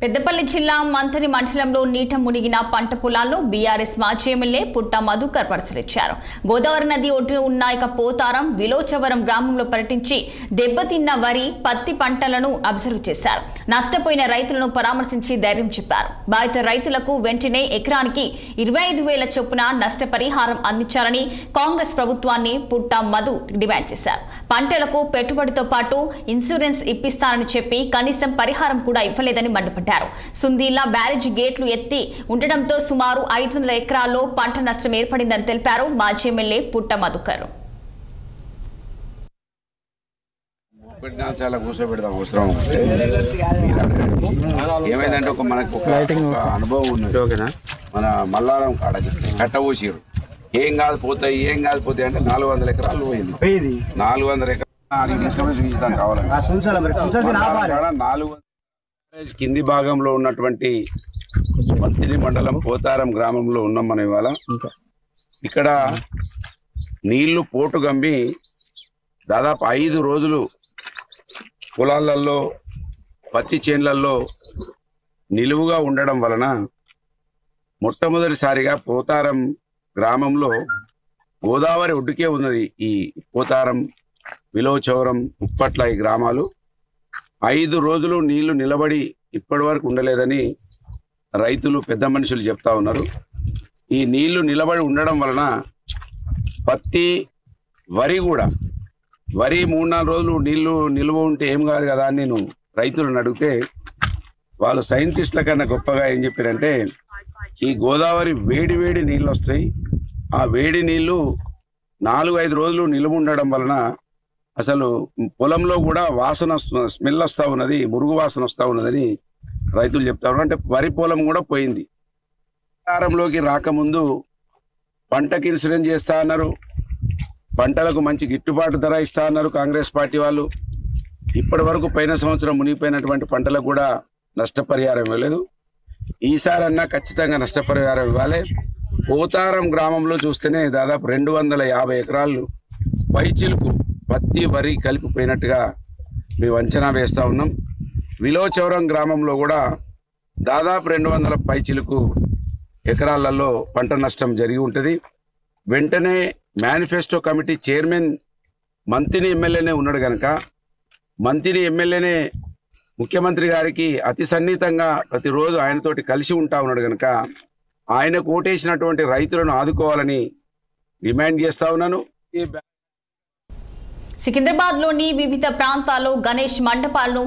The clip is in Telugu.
పెద్దపల్లి జిల్లా మంథని మండలంలో నీట మునిగిన పంట పొలాలను బీఆర్ఎస్ మాజీ ఎమ్మెల్యే పుట్ట మధుకర్ పరిశీలించారు. గోదావరి నది ఒడ్డున ఉన్న పోతారం విలోచవరం గ్రామంలో పర్యటించి దెబ్బతిన్న వరి పత్తి పంటలను అబ్జర్వ్ చేశారు. నష్టపోయిన రైతులను పరామర్శించి ధైర్యం చెప్పారు. బాధిత రైతులకు వెంటనే ఎకరానికి 25,000 చొప్పున నష్టపరిహారం అందించాలని కాంగ్రెస్ ప్రభుత్వాన్ని పుట్ట మధు డిమాండ్ చేశారు. పంటలకు పెట్టుబడితో పాటు ఇన్సూరెన్స్ ఇప్పిస్తానని చెప్పి కనీసం పరిహారం కూడా ఇవ్వలేదని మండిపడ్డారు. సుందీలా బ్యారేజ్ గేట్లు ఎత్తి ఉండడంతో సుమారు 500 ఎకరాల్లో పంట నష్టం ఏర్పడిందని తెలిపారు మాజీ ఎమ్మెల్యే పుట్ట మధుకర్. ఏమైందంటే మనకు అనుభవం ఉన్నది. మన మల్లారం కట్టబోసారు. ఏం కాదు పోతాయి అంటే 400 ఎకరాలు పోయింది. 400 ఎకరాలు తీసుకొని చూపిస్తాను కావాలని. 400 కింది భాగంలో ఉన్నటువంటి మంథని మండలం పోతారం గ్రామంలో ఉన్నాం మనం ఇవాళ. ఇక్కడ నీళ్లు పోటు గంబి దాదాపు 5 రోజులు పొలాలలో పత్తి చేన్లలో నిలువుగా ఉండడం వలన మొట్టమొదటిసారిగా పోతారం గ్రామంలో గోదావరి ఒడ్డుకే ఉన్నది. ఈ పోతారం విలోచవరం ఉప్పట్ల ఈ గ్రామాలు 5 రోజులు నీళ్లు నిలబడి ఇప్పటి వరకు ఉండలేదని రైతులు పెద్ద మనుషులు చెప్తా ఉన్నారు. ఈ నీళ్లు నిలబడి ఉండడం వలన పత్తి వరి 3-4 రోజులు నీళ్లు నిల్వ ఉంటే ఏం కాదు కదా అని నేను రైతులను అడిగితే వాళ్ళు సైంటిస్టుల కన్నా గొప్పగా ఏం చెప్పారంటే ఈ గోదావరి వేడి నీళ్ళు వస్తాయి. ఆ వేడి నీళ్లు 4-5 రోజులు నిల్వ ఉండడం వలన అసలు పొలంలో కూడా వాసన స్మెల్ వస్తూ ఉన్నది, మురుగు వాసన వస్తూ ఉన్నదని రైతులు చెప్తా ఉన్నారు. అంటే వరి పొలం కూడా పోయింది. ప్రచారంలోకి రాకముందు పంటకి ఇన్సూరెన్స్ చేస్తా అన్నారు, పంటలకు మంచి గిట్టుబాటు ధర ఇస్తా అన్నారు కాంగ్రెస్ పార్టీ వాళ్ళు. ఇప్పటి వరకు పోయిన సంవత్సరం మునిగిపోయినటువంటి పంటలకు కూడా నష్టపరిహారం ఇవ్వలేదు. ఈసారన్నా ఖచ్చితంగా నష్టపరిహారం ఇవ్వాలి. పోతారం గ్రామంలో చూస్తేనే దాదాపు 250 ఎకరాలు పైచిలుకు పత్తి వరి కలిపిపోయినట్టుగా మేము అంచనా వేస్తూ ఉన్నాం. విలోచవరం గ్రామంలో కూడా దాదాపు 200 పైచిలుకు ఎకరాలలో పంట నష్టం జరిగి ఉంటుంది. వెంటనే మేనిఫెస్టో కమిటీ చైర్మన్ మంథని ఎమ్మెల్యేనే ఉన్నాడు కనుక మంథని ఎమ్మెల్యేనే ముఖ్యమంత్రి గారికి అతి సన్నిహితంగా ప్రతిరోజు ఆయనతోటి కలిసి ఉంటా ఉన్నాడు కనుక ఆయనకు ఓటేసినటువంటి రైతులను ఆదుకోవాలని డిమాండ్ చేస్తా ఉన్నాను. సికింద్రాబాద్ లోని వివిధ ప్రాంతాల్లో గణేష్ మండపాలను